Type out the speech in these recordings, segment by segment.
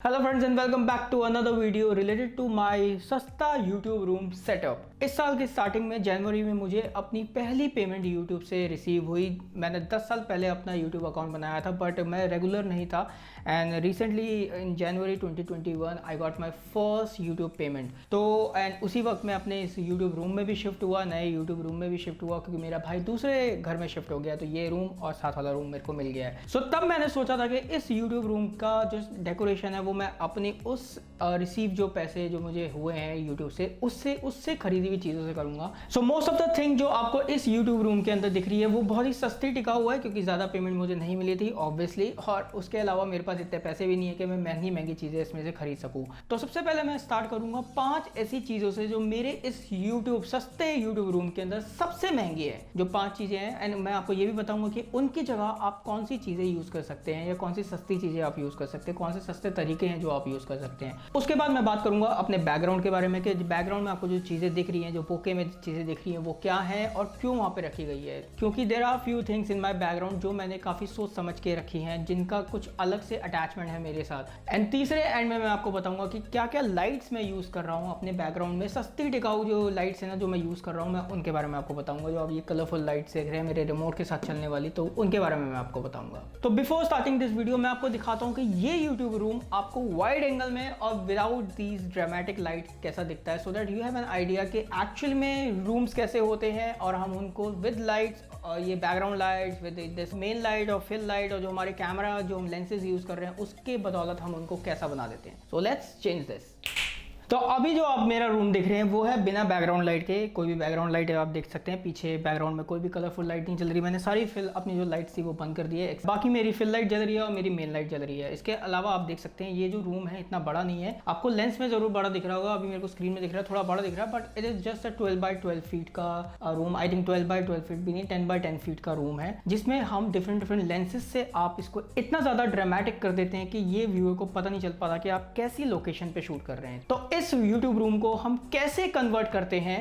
Hello friends and welcome back to another video related to my सस्ता YouTube room setup. इस साल की starting में जनवरी में मुझे अपनी पहली पेमेंट यूट्यूब से रिसीव हुई। मैंने 10 साल पहले अपना यूट्यूब अकाउंट बनाया था बट मैं रेगुलर नहीं था and recently in January 2021 I got my first YouTube payment. तो एंड उसी वक्त मैं अपने इस यूट्यूब रूम में भी शिफ्ट हुआ, नए यूट्यूब रूम में भी शिफ्ट हुआ क्योंकि मेरा भाई दूसरे घर में शिफ्ट हो गया, तो ये रूम और साथ वाला रूम मेरे को मिल गया है। सो तब मैंने सोचा था कि इस यूट्यूब रूम का जो डेकोरेशन है वो मैं अपनी उस रिसीव जो पैसे जो मुझे हुए हैं यूट्यूब से उससे खरीदी हुई चीज़ों से करूंगा। So most of the thing जो आपको इस यूट्यूब रूम के अंदर दिख रही है वो बहुत ही सस्ती टिका हुआ है क्योंकि ज़्यादा पेमेंट मुझे नहीं मिली थी ऑब्वियसली, और उसके अलावा मेरे पास इतने पैसे भी नहीं है कि मैं महंगी महंगी चीज़ें इसमें से खरीद सकूँ। तो सबसे पहले मैं स्टार्ट करूँगा 5 ऐसी चीज़ों से जो मेरे इस यूट्यूब सस्ते यूट्यूब रूम के अंदर सबसे महंगी है। जो 5 चीज़ें हैं एंड मैं आपको ये भी बताऊँगा कि उनकी जगह आप कौन सी चीज़ें यूज़ कर सकते हैं या कौन सी सस्ती चीज़ें आप यूज़ कर सकते हैं, कौन से सस्ते तरीके हैं जो आप यूज़ कर सकते हैं। उसके बाद मैं बात करूंगा अपने बैकग्राउंड के बारे में कि बैकग्राउंड में आपको जो चीज़ें दिख रही हैं, जो पोके में चीज़ें दिख रही हैं वो क्या है और क्यों वहाँ पे रखी गई है, क्योंकि there are few things in my background जो मैंने काफ़ी सोच समझ के रखी हैं, जिनका कुछ अलग से अटैचमेंट है मेरे साथ। एंड तीसरे एंड में मैं आपको बताऊंगा कि क्या क्या लाइट्स मैं यूज़ कर रहा हूँ अपने बैकग्राउंड में, सस्ती टिकाऊ जो लाइट्स है ना जो मैं यूज़ कर रहा हूँ, मैं उनके बारे में आपको बताऊंगा। जो आप ये कलरफुल लाइट्स देख रहे हैं मेरे रिमोट के साथ चलने वाली, तो उनके बारे में मैं आपको बताऊंगा। तो बिफोर स्टार्टिंग दिस वीडियो मैं आपको दिखाता हूँ कि ये यूट्यूब रूम आपको वाइड एंगल में और विदाउट दीज ड्रामेटिक लाइट कैसा दिखता है, so that you have an idea कि एक्चुअल में रूम्स कैसे होते हैं और हम उनको विद लाइट्स और ये background lights with this main light और फिल लाइट और जो हमारे कैमरा जो हम लेंसेज यूज कर रहे हैं उसके बदौलत हम उनको कैसा बना देते हैं। So let's change this. तो अभी जो आप मेरा रूम देख रहे हैं वो है बिना बैकग्राउंड लाइट के। कोई भी बैकग्राउंड लाइट है आप देख सकते हैं, पीछे बैकग्राउंड में कोई भी कलरफुल लाइट नहीं चल रही। मैंने सारी फिल अपनी जो लाइट थी वो बंद कर दी है, बाकी मेरी फिल लाइट जल रही है और मेरी मेन लाइट जल रही है। इसके अलावा आप देख सकते हैं ये जो रूम है इतना बड़ा नहीं है, आपको लेंस में जरूर बड़ा दिख रहा होगा, अभी मेरे को स्क्रीन में दिख रहा है थोड़ा बड़ा दिख रहा है, but it is just a 12 by 12 feet का room. I think 12 by 12 feet भी नहीं, 10 बाई 10 फीट का रूम है, जिसमें हम डिफरेंट लेंसेज से आप इसको इतना ज्यादा ड्रामेटिक कर देते हैं कि ये व्यूअर को पता नहीं चल पाता कि आप कैसी लोकेशन पे शूट कर रहे हैं। तो इस यूट्यूब रूम को हम कैसे कन्वर्ट करते हैं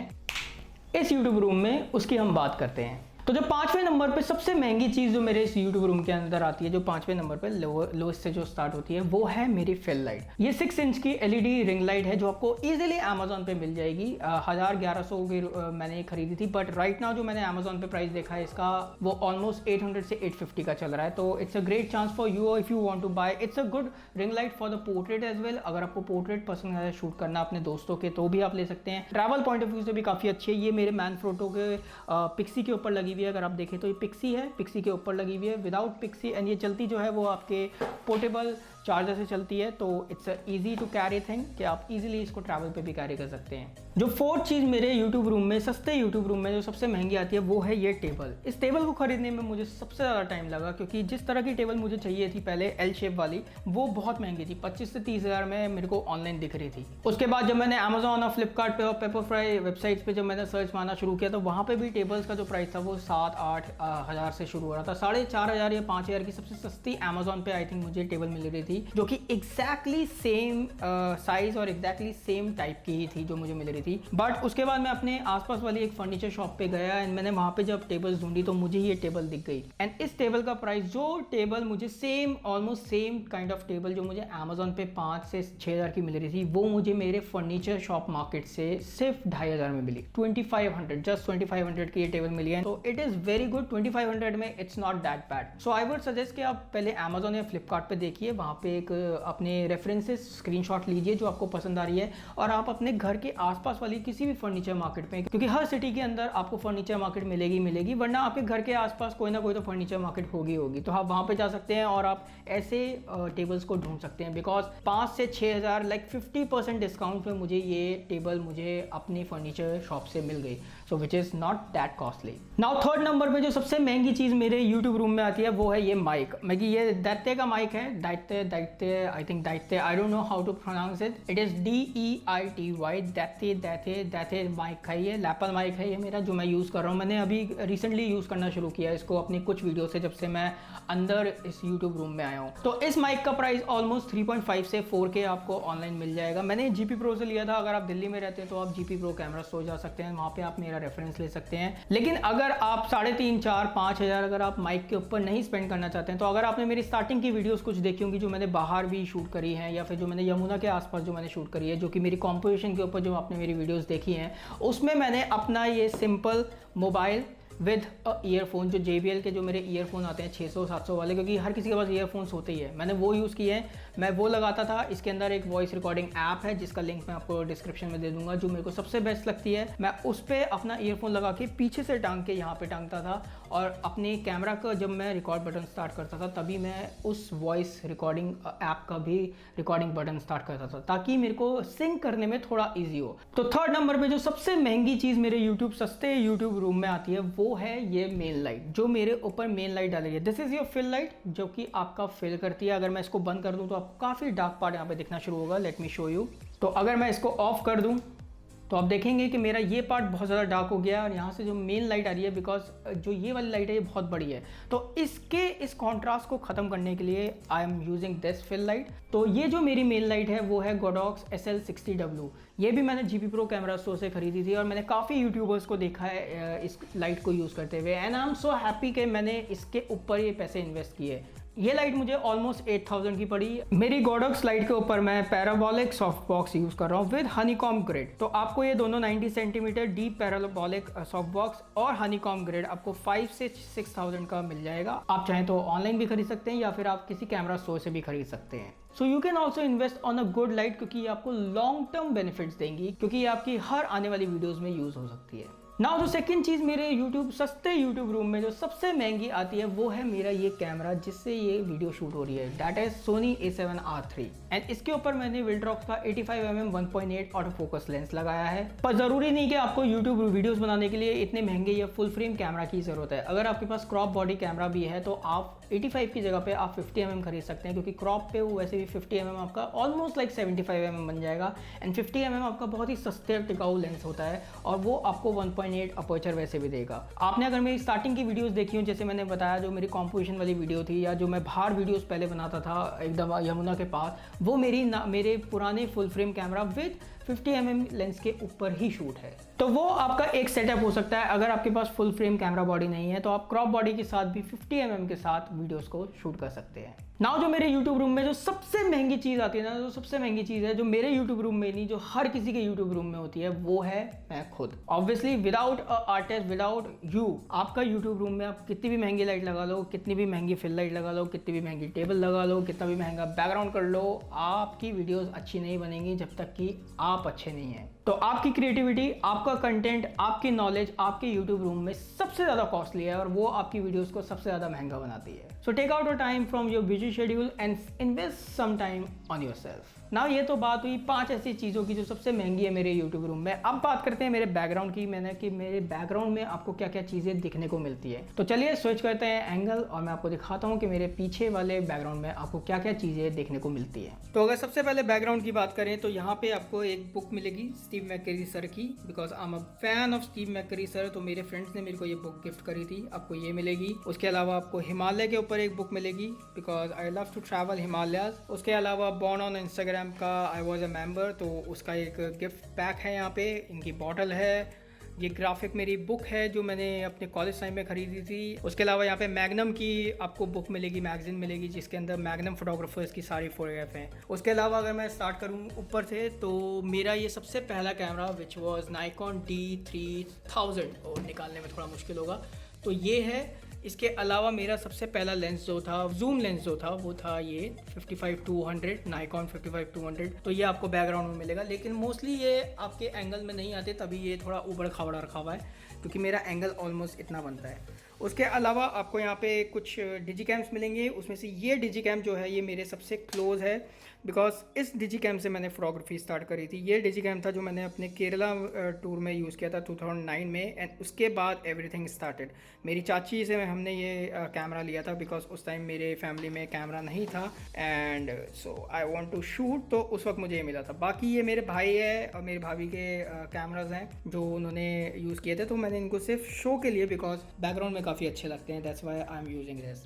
इस YouTube रूम में, उसकी हम बात करते हैं। तो जो 5वें नंबर पे सबसे महंगी चीज़ जो मेरे इस YouTube रूम के अंदर आती है, जो 5वें नंबर पे लोएस्ट से जो स्टार्ट होती है, वो है मेरी फिल लाइट। ये 6 इंच की LED रिंग लाइट है जो आपको इजीली Amazon पे मिल जाएगी। 1100 की मैंने खरीदी थी, बट राइट नाउ जो मैंने Amazon पे प्राइस देखा है इसका वो ऑलमोस्ट 800 से 850 का चल रहा है। तो it's a great chance for you if you want to buy. It's a good ring light for the portrait as well. अगर आपको पोर्ट्रेट पसंद है शूट करना अपने दोस्तों के तो भी आप ले सकते हैं। ट्रैवल पॉइंट ऑफ व्यू से भी काफ़ी अच्छी है। ये मेरे मैनफ्रोटो के पिक्सी के ऊपर लगी हुई है, अगर आप देखें तो पिक्सी है, पिक्सी के ऊपर लगी हुई है विदाउट पिक्सी, एंड ये चलती जो है वो आपके पोर्टेबल चार्जर से चलती है। तो it's easy to carry thing कि आप इजीली इसको ट्रैवल पे भी कैरी कर सकते हैं। जो 4th चीज़ मेरे यूट्यूब रूम में, सस्ते यूट्यूब रूम में जो सबसे महंगी आती है वो है ये टेबल। इस टेबल को खरीदने में मुझे सबसे ज़्यादा टाइम लगा क्योंकि जिस तरह की टेबल मुझे चाहिए थी पहले एल शेप वाली, वो बहुत महंगी थी, 25 से 30 हज़ार में मेरे को ऑनलाइन दिख रही थी। उसके बाद जब मैंने अमेजोन और फ्लिपकार्ट पे और पेपरफ्राई वेबसाइट्स पे जब मैंने सर्च मारना शुरू किया तो वहाँ पे भी टेबल्स का जो प्राइस था वो 7-8 हज़ार से शुरू हो रहा था। 4,500 या 5,000 की सबसे सस्ती अमेजोन पे आई थिंक मुझे टेबल मिल रही थी, जो कि एग्जैक्टली सेम साइज और एग्जैक्टली सेम टाइप की ही थी जो मुझे मिल रही थी। बट उसके बाद मैं अपने आसपास वाली एक फर्नीचर शॉप पे गया एंड मैंने वहाँ पे जब टेबल्स ढूंढी तो मुझे ये टेबल दिख गई। एंड इस टेबल का प्राइस, जो टेबल मुझे same almost same kind of table जो मुझे अमेजोन पे 5 से 6 हज़ार की मिल रही थी, वो मुझे मेरे फर्नीचर शॉप मार्केट से सिर्फ 2,500 में मिली। 2500, जस्ट 2500 की ये टेबल मिली है। तो इट इज़ वेरी गुड। 2500 में it's not that bad. So I would suggest कि आप पहले अमेजोन या फ्लिपकार्ट पे देखिए, वहाँ पे एक अपने रेफरेंसेस स्क्रीनशॉट लीजिए जो आपको पसंद आ रही है, और आप अपने घर के आसपास वाली किसी भी फर्नीचर मार्केट में, क्योंकि हर सिटी के अंदर आपको फर्नीचर मार्केट मिलेगी, वरना आपके घर के आसपास कोई ना कोई तो फर्नीचर मार्केट होगी। तो आप वहाँ पे जा सकते हैं और आप ऐसे टेबल्स को ढूंढ सकते हैं। बिकॉज 5 से 6 हज़ार लाइक 50% डिस्काउंट में मुझे ये टेबल मुझे अपनी फर्नीचर शॉप से मिल गई, so which is not that costly. Now 3rd number पे जो सबसे महंगी चीज़ मेरे यूट्यूब रूम में आती है वो है ये माइक। ये दैत्य का माइक है, दैत्य I think Deity, I don't know how to pronounce it. It is DEITY, Deity mic है। ये लैपल माइक है ये मेरा, जो मैं यूज़ कर रहा हूँ। मैंने अभी रिसेंटली यूज़ करना शुरू किया इसको अपनी कुछ वीडियो से, जब से मैं अंदर इस यूट्यूब रूम में आया हूँ। तो इस माइक का प्राइस ऑलमोस्ट 3.5 से 4K आपको ऑनलाइन मिल जाएगा। मैंने GP Pro से लिया था। अगर आप दिल्ली में रहते हैं तो आप GP Pro कैमरा स्टोर जा सकते हैं, वहाँ पे आप मेरा रेफरेंस ले सकते हैं। लेकिन अगर आप 3,500, 4,000, 5,000 अगर आप माइक के ऊपर नहीं स्पेंड करना चाहते हैं, तो अगर आपने मेरी स्टार्टिंग की वीडियोस कुछ देखी होंगी जो मैंने बाहर भी शूट करी हैं या फिर जो मैंने यमुना के आसपास जो मैंने शूट करी है, जो कि मेरी कॉम्पोजिशन के ऊपर जो आपने मेरी वीडियोस देखी हैं, उसमें मैंने अपना ये सिंपल मोबाइल विद ईयरफोन, जो JBL के जो मेरे ईयरफोन आते हैं 600-700 वाले, क्योंकि हर किसी के पास ईयरफोन्स होते ही है, मैंने वो यूज़ किए हैं। मैं वो लगाता था। इसके अंदर एक वॉइस रिकॉर्डिंग ऐप है जिसका लिंक मैं आपको डिस्क्रिप्शन में दे दूंगा, जो मेरे को सबसे बेस्ट लगती है। मैं उस पर अपना ईयरफोन लगा के पीछे से टांग के यहाँ पे टांगता था, और अपने कैमरा का जब मैं रिकॉर्ड बटन स्टार्ट करता था तभी मैं उस वॉइस रिकॉर्डिंग ऐप का भी रिकॉर्डिंग बटन स्टार्ट करता था, ताकि मेरे को सिंक करने में थोड़ा ईजी हो। तो थर्ड नंबर पे जो सबसे महंगी चीज़ मेरे सस्ते यूट्यूब रूम में आती है वो है ये मेन लाइट, जो मेरे ऊपर मेन लाइट डाली है। This is your fill light, जो कि आपका फिल करती है। अगर मैं इसको बंद कर दूं तो आपको काफ़ी डार्क पार्ट यहाँ पे दिखना शुरू होगा। Let me show you. तो अगर मैं इसको ऑफ कर दूं तो आप देखेंगे कि मेरा ये पार्ट बहुत ज़्यादा डार्क हो गया, और यहाँ से जो मेन लाइट आ रही है, बिकॉज जो ये वाली लाइट है ये बहुत बड़ी है, तो इस कॉन्ट्रास्ट को ख़त्म करने के लिए I am using this fill light. तो ये जो मेरी मेन लाइट है वो है गोडॉक्स SL60W। ये भी मैंने GP Pro कैमरा स्टोर से खरीदी थी, और मैंने काफ़ी यूट्यूबर्स को देखा है इस लाइट को यूज़ करते हुए, and I am so happy कि मैंने इसके ऊपर ये पैसे इन्वेस्ट किए। ये लाइट मुझे ऑलमोस्ट 8000 की पड़ी। मेरी गोडॉक्स लाइट के ऊपर मैं पैराबोलिक सॉफ्ट बॉक्स यूज़ कर रहा हूँ विद हनीकॉम ग्रिड। तो आपको ये दोनों 90 centimetre deep parabolic soft box और हनीकॉम ग्रिड आपको 5 से 6000 का मिल जाएगा। आप चाहें तो ऑनलाइन भी खरीद सकते हैं या फिर आप किसी कैमरा स्टोर से भी खरीद सकते हैं। So you can also invest on a good light, क्योंकि ये आपको लॉन्ग टर्म बेनिफिट्स देंगी, क्योंकि ये आपकी हर आने वाली वीडियोज़ में यूज़ हो सकती है। नाउ जो सेकंड चीज़ मेरे सस्ते यूट्यूब रूम में जो सबसे महंगी आती है वो है मेरा ये कैमरा, जिससे ये वीडियो शूट हो रही है। That is Soni A7R3, and इसके ऊपर मैंने विल्ट्रॉक्स का 85mm 1.8 ऑटो फोकस लेंस लगाया है। पर ज़रूरी नहीं कि आपको यूट्यूब वीडियोस बनाने के लिए इतने महंगे या फुल फ्रेम कैमरा की ज़रूरत है। अगर आपके पास क्रॉप बॉडी कैमरा भी है तो आप 85 की जगह पे आप 50mm खरीद सकते हैं, क्योंकि क्रॉप पे वो वैसे भी 50mm आपका ऑलमोस्ट लाइक 75mm बन जाएगा, एंड 50mm आपका बहुत ही सस्ते टिकाऊ लेंस होता है, और वो आपको 1.8 अपर्चर वैसे भी देगा। आपने अगर मेरी स्टार्टिंग की वीडियोस देखी हो, जैसे मैंने बताया जो मेरी कॉम्पोजिशन वाली वीडियो थी, या जो मैं बाहर वीडियोस पहले बनाता था एकदम यमुना के पास, वो मेरे पुराने full frame camera with 50mm lens के ऊपर ही शूट है। तो वो आपका एक सेटअप हो सकता है। अगर आपके पास फुल फ्रेम कैमरा बॉडी नहीं है तो आप क्रॉप बॉडी के साथ भी 50mm के साथ वीडियोस को शूट कर सकते हैं। नाउ जो मेरे YouTube रूम में जो सबसे महंगी चीज़ आती है ना, जो सबसे महंगी चीज़ है जो मेरे YouTube रूम में नहीं, जो हर किसी के YouTube रूम में होती है, वो है मैं खुद। Obviously without a artist, without you, आपका YouTube रूम में आप कितनी भी महंगी लाइट लगा लो, कितनी भी महंगी फिल लाइट लगा लो, कितनी भी महंगी टेबल लगा लो, कितना भी महंगा बैकग्राउंड कर लो, आपकी वीडियोस अच्छी नहीं बनेंगी जब तक कि आप अच्छे नहीं हैं। तो आपकी क्रिएटिविटी, आपका कंटेंट, आपकी नॉलेज आपके YouTube रूम में सबसे ज़्यादा कॉस्टली है, और वो आपकी वीडियोस को सबसे ज़्यादा महंगा बनाती है। So take out a time from your busy schedule and invest some time on yourself. ना ये तो बात हुई 5 ऐसी चीज़ों की जो सबसे महंगी है मेरे YouTube रूम में। अब बात करते हैं मेरे बैकग्राउंड की। मेरे बैकग्राउंड में आपको क्या क्या चीज़ें दिखने को मिलती है। तो चलिए स्विच करते हैं एंगल, और मैं आपको दिखाता हूँ कि मेरे पीछे वाले बैकग्राउंड में आपको क्या क्या चीज़ें देखने को मिलती है। तो अगर सबसे पहले बैकग्राउंड की बात करें तो यहाँ पे आपको एक बुक मिलेगी स्टीव मैकरी सर की, because I am a fan of Steve McCrae sir. तो मेरे फ्रेंड्स ने मेरे को ये बुक गिफ्ट करी थी, आपको ये मिलेगी। उसके अलावा आपको हिमालय के ऊपर एक बुक मिलेगी, because I love to travel Himalayas. उसके अलावा बॉर्न ऑन इंस्टाग्राम का आई वॉज अ मेंबर, तो उसका एक गिफ्ट पैक है यहाँ पे। इनकी बॉटल है। ये ग्राफिक मेरी बुक है जो मैंने अपने कॉलेज टाइम में खरीदी थी। उसके अलावा यहाँ पे मैग्नम की आपको बुक मिलेगी, मैगजीन मिलेगी, जिसके अंदर मैग्नम फोटोग्राफर्स की सारी फोटोग्राफ हैं। उसके अलावा अगर मैं स्टार्ट करूँ ऊपर से, तो मेरा ये सबसे पहला camera which was Nikon D3000, और निकालने में थोड़ा मुश्किल होगा, तो ये है। इसके अलावा मेरा सबसे पहला लेंस जो था, जूम लेंस जो था, वो था ये 55-200, Nikon 55-200। तो ये आपको बैकग्राउंड में मिलेगा, लेकिन मोस्टली ये आपके एंगल में नहीं आते, तभी ये थोड़ा ऊबड़ खाबड़ा रखा हुआ है, क्योंकि मेरा एंगल ऑलमोस्ट इतना बनता है। उसके अलावा आपको यहाँ पे कुछ डिजी कैम्स मिलेंगे। उसमें से ये डिजी कैम जो है ये मेरे सबसे क्लोज है, बिकॉज इस डिजी कैम से मैंने फोटोग्राफी स्टार्ट करी थी। ये डिजी कैम था जो मैंने अपने केरला टूर में यूज़ किया था 2009 में, एंड उसके बाद एवरीथिंग स्टार्टेड। मेरी चाची से हमने ये कैमरा लिया था, बिकॉज उस टाइम मेरे फैमिली में कैमरा नहीं था, and so I want to shoot, तो उस वक्त मुझे ये मिला था। बाकी ये मेरे भाई है और मेरी भाभी के कैमराज हैं जो उन्होंने यूज़ किए थे, तो मैंने इनको सिर्फ शो के लिए, बिकॉज बैकग्राउंड में काफ़ी अच्छे लगते हैं, that's why I am using this.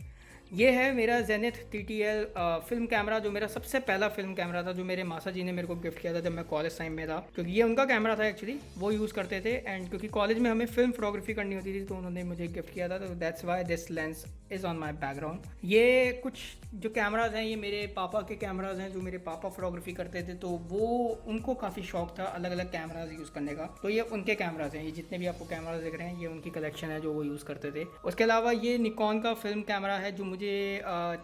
ये है मेरा जेनिथ TTL फिल्म कैमरा, जो मेरा सबसे पहला फिल्म कैमरा था, जो मेरे मासा जी ने मेरे को गिफ्ट किया था जब मैं कॉलेज टाइम में था, क्योंकि ये उनका कैमरा था एक्चुअली, वो यूज़ करते थे। एंड क्योंकि कॉलेज में हमें फिल्म फोटोग्राफी करनी होती थी तो उन्होंने मुझे गिफ्ट किया था, तो that's why this lens is on my background. ये कुछ जो कैमराज हैं ये मेरे पापा के कैमराज हैं, जो मेरे पापा फोटोग्राफी करते थे, तो वो उनको काफ़ी शौक था अलग अलग कैमराज यूज़ करने का, तो ये उनके कैमराज हैं। ये जितने भी आपको कैमराज दिख रहे हैं ये उनकी कलेक्शन है जो वो यूज़ करते थे। उसके अलावा ये निकॉन का फिल्म कैमरा है जो मुझे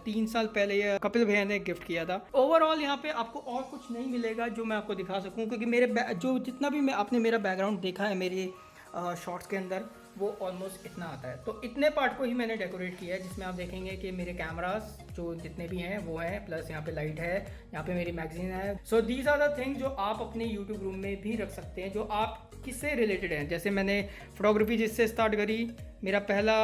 3 साल पहले ये कपिल भैया ने गिफ्ट किया था। ओवरऑल यहाँ पे आपको और कुछ नहीं मिलेगा जो मैं आपको दिखा सकूँ, क्योंकि मेरे जो जितना भी आपने मेरा बैकग्राउंड देखा है मेरे शॉर्ट्स के अंदर, वो ऑलमोस्ट इतना आता है। तो इतने पार्ट को ही मैंने डेकोरेट किया है, जिसमें आप देखेंगे कि मेरे कैमरास जो जितने भी हैं वो हैं, प्लस यहाँ पे लाइट है, यहाँ पे मेरी मैगजीन है। So these are the thing जो आप अपने यूट्यूब रूम में भी रख सकते हैं, जो आप किससे रिलेटेड हैं। जैसे मैंने फोटोग्राफी जिससे स्टार्ट करी, मेरा पहला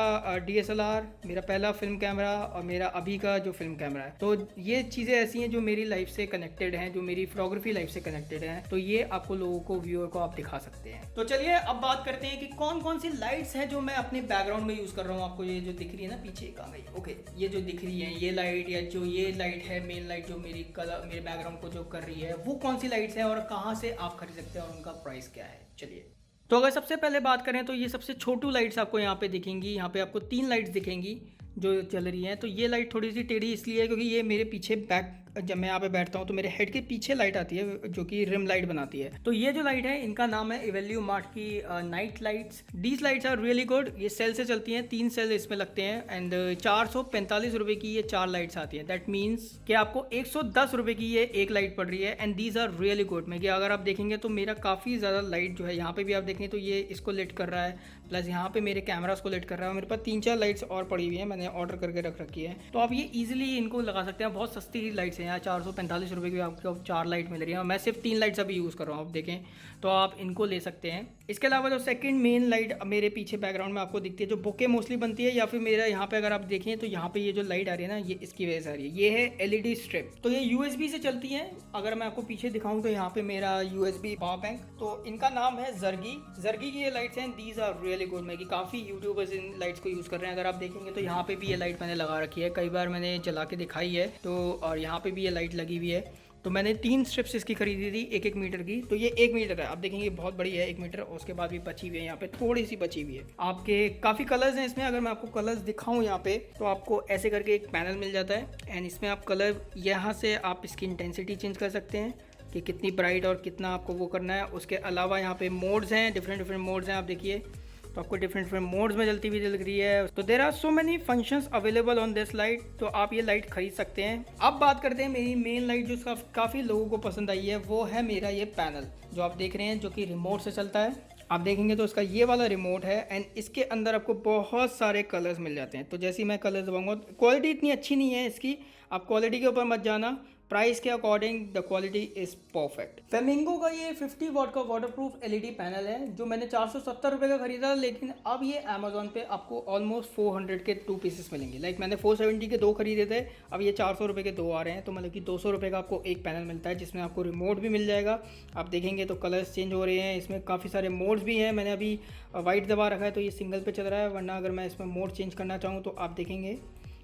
DSLR, मेरा पहला फिल्म कैमरा और मेरा अभी का जो फिल्म कैमरा है, तो ये चीज़ें ऐसी हैं जो मेरी लाइफ से कनेक्टेड हैं, जो मेरी फोटोग्राफी लाइफ से कनेक्टेड हैं। तो ये आपको लोगों को, व्यूअर को आप दिखा सकते हैं। तो चलिए अब बात करते हैं कि कौन कौन सी लाइट्स हैं जो मैं अपने बैकग्राउंड में यूज़ कर रहा हूँ। आपको ये जो दिख रही है ना पीछे, कहाँ गई, ओके, ये जो दिख रही है ये लाइट, या जो ये लाइट है मेन लाइट जो मेरी कलर मेरे बैकग्राउंड को जो कर रही है, वो कौन सी लाइट्स हैं और कहाँ से आप खरीद सकते हैं और उनका प्राइस क्या है। चलिए, तो अगर सबसे पहले बात करें तो ये सबसे छोटू लाइट्स आपको यहाँ पे दिखेंगी। यहाँ पे आपको 3 लाइट्स दिखेंगी जो चल रही हैं। तो ये लाइट थोड़ी सी टेढ़ी इसलिए है क्योंकि ये मेरे पीछे बैक, जब मैं यहाँ पे बैठता हूँ तो मेरे हेड के पीछे लाइट आती है जो कि रिम लाइट बनाती है। तो ये जो लाइट है इनका नाम है इवेल्यू मार्ट की night lights. These lights are really good. ये सेल से चलती हैं, 3 सेल इसमें लगते हैं एंड 445 रुपये की ये 4 लाइट्स आती हैं। दैट मीन्स कि आपको 110 रुपये की ये एक लाइट पड़ रही है and these are really good. मैं कि अगर आप देखेंगे तो मेरा काफ़ी ज़्यादा लाइट जो है यहाँ पे भी आप देखेंगे तो ये इसको लिट कर रहा है, प्लस यहाँ पे मेरे कैमरास को लिट कर रहा है। मेरे पास 3-4 लाइट्स और पड़ी हुई हैं, मैंने ऑर्डर करके रख रखी है। तो आप ये ईजिली इनको लगा सकते हैं। बहुत सस्ती लाइट्स हैं यहाँ, 445 रुपये की आपको 4 लाइट मिल रही है। मैं सिर्फ 3 लाइट्स अभी यूज़ कर रहा हूँ, आप देखें तो आप इनको ले सकते हैं। इसके अलावा जो सेकंड मेन लाइट मेरे पीछे बैकग्राउंड में आपको दिखती है, जो बुके मोस्टली बनती है, या फिर मेरा यहाँ पे अगर आप देखें तो यहाँ पे ये जो लाइट आ रही है ना, ये इसकी वजह से आ रही है। ये है LED स्ट्रिप। तो ये USB से चलती है। अगर मैं आपको पीछे दिखाऊं तो यहाँ पे मेरा USB पावर बैंक, तो इनका नाम है जर्गी की ये लाइट्स हैं। These are really good. मैं कि काफ़ी यूट्यूबर्स इन लाइट्स को यूज़ कर रहे हैं। अगर आप देखेंगे तो यहाँ पे भी ये लाइट मैंने लगा रखी है, कई बार मैंने जला के दिखाई है। तो और यहाँ पे भी ये लाइट लगी हुई है। तो मैंने 3 स्ट्रिप्स इसकी खरीदी थी 1-1 मीटर की। तो ये 1 मीटर है, आप देखेंगे बहुत बड़ी है 1 मीटर। और उसके बाद भी बची हुई है, यहाँ पे थोड़ी सी बची हुई है। आपके काफ़ी कलर्स हैं इसमें। अगर मैं आपको कलर्स दिखाऊं यहाँ पे तो आपको ऐसे करके एक पैनल मिल जाता है एंड इसमें आप कलर, यहाँ से आप इसकी इंटेंसिटी चेंज कर सकते हैं कि कितनी ब्राइट और कितना आपको वो करना है। उसके अलावा यहाँ पे मोड्स हैं, डिफरेंट मोड्स हैं। आप देखिए तो आपको डिफरेंट मोड्स में जलती हुई दिख रही है। तो there are so many functions available on this light. तो आप ये लाइट खरीद सकते हैं। अब बात करते हैं मेरी मेन लाइट जो काफ़ी लोगों को पसंद आई है, वो है मेरा ये पैनल जो आप देख रहे हैं, जो कि रिमोट से चलता है। आप देखेंगे तो इसका ये वाला रिमोट है एंड इसके अंदर आपको बहुत सारे कलर्स मिल जाते हैं। तो जैसे ही मैं कलर्स दबाऊंगा, क्वालिटी इतनी अच्छी नहीं है इसकी, आप क्वालिटी के ऊपर मत जाना, प्राइस के according the quality is perfect. Flamingo का ये 50 वॉट का वाटरप्रूफ LED पैनल है जो मैंने 470 रुपये का खरीदा, लेकिन अब ये अमेजोन पे आपको ऑलमोस्ट 400 के 2 पीसेस मिलेंगे। लाइक मैंने 470 के 2 खरीदे थे, अब ये 400 रुपये के 2 आ रहे हैं। तो मतलब कि 200 रुपये का आपको एक पैनल मिलता है, जिसमें आपको रिमोट भी मिल जाएगा। आप देखेंगे तो कलर्स चेंज हो रहे हैं, इसमें काफ़ी सारे मोड्स भी हैं। मैंने अभी वाइट दबा रखा है तो ये सिंगल पे चल रहा है, वरना अगर मैं इसमें मोड चेंज करना चाहूँ तो आप देखेंगे,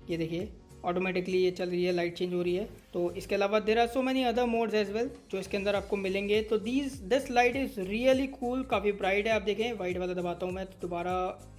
ये देखिए ऑटोमेटिकली ये चल रही है, लाइट चेंज हो रही है। तो इसके अलावा there are so many other modes as well जो इसके अंदर आपको मिलेंगे। तो this light is really cool, काफ़ी ब्राइट है। आप देखें वाइट वाला दबाता हूँ मैं तो दोबारा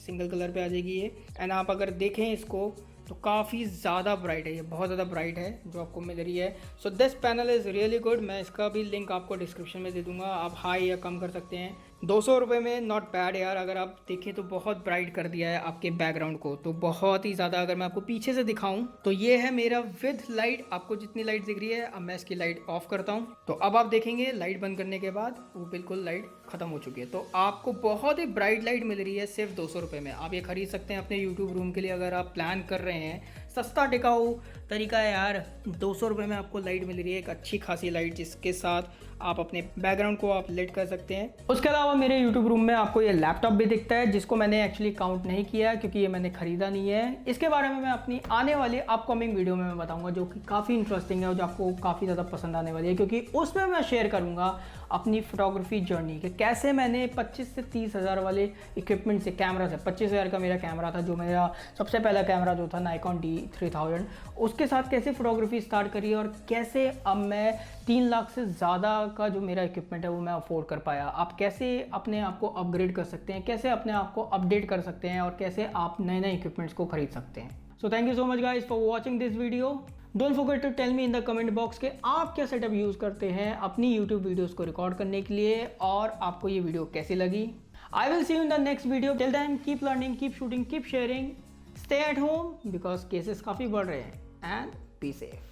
सिंगल कलर पे आ जाएगी ये। एंड आप अगर देखें इसको तो काफ़ी ज़्यादा ब्राइट है, ये बहुत ज़्यादा ब्राइट है जो आपको मिल रही है। So this panel is really good. मैं इसका भी लिंक आपको डिस्क्रिप्शन में दे दूँगा, आप हाई या कम कर सकते हैं। 200 रुपये में नॉट बैड यार। अगर आप देखें तो बहुत ब्राइट कर दिया है आपके बैकग्राउंड को, तो बहुत ही ज़्यादा। अगर मैं आपको पीछे से दिखाऊं तो ये है मेरा विद लाइट। आपको जितनी लाइट दिख रही है, अब मैं इसकी लाइट ऑफ करता हूं तो अब आप देखेंगे लाइट बंद करने के बाद वो बिल्कुल लाइट खत्म हो चुकी है। तो आपको बहुत ही ब्राइट लाइट मिल रही है सिर्फ 200 रुपये में। आप ये खरीद सकते हैं अपने यूट्यूब रूम के लिए अगर आप प्लान कर रहे हैं। सस्ता टिकाऊ तरीका है यार, 200 रुपये में आपको लाइट मिल रही है, एक अच्छी खासी लाइट, जिसके साथ आप अपने बैकग्राउंड को आप लिट कर सकते हैं। उसके अलावा मेरे यूट्यूब रूम में आपको ये लैपटॉप भी दिखता है, जिसको मैंने एक्चुअली काउंट नहीं किया क्योंकि ये मैंने खरीदा नहीं है। इसके बारे में मैं अपनी आने वाली अपकमिंग वीडियो में मैं बताऊंगा, जो कि काफ़ी इंटरेस्टिंग है और जो आपको काफ़ी ज़्यादा पसंद आने वाली है, क्योंकि उसमें मैं शेयर करूँगा अपनी फोटोग्राफी जर्नी के कैसे मैंने 25 से 30 हज़ार वाले इक्विपमेंट से, कैमरा से, 25 हज़ार का मेरा कैमरा था, जो मेरा सबसे पहला कैमरा जो था नाइकॉन 33,000, उसके साथ कैसे फोटोग्राफी स्टार्ट करी और कैसे अब मैं 3 लाख से ज़्यादा का जो मेरा इक्विपमेंट है वो मैं अफोर्ड कर पाया। आप कैसे अपने आप को अपग्रेड कर सकते हैं, कैसे अपने आप को अपडेट कर सकते हैं और कैसे आप नए नए इक्विपमेंट्स को खरीद सकते हैं। So thank you so much guys for watching this video. Don't forget to tell me in the comment box के आप क्या सेटअप यूज़ करते हैं अपनी यूट्यूब वीडियोज़ को रिकॉर्ड करने के लिए और आपको ये वीडियो कैसी लगी। I will see you in the next video. Till then, keep learning, keep shooting, keep sharing. Stay at home because cases काफ़ी बढ़ रहे हैं and be safe.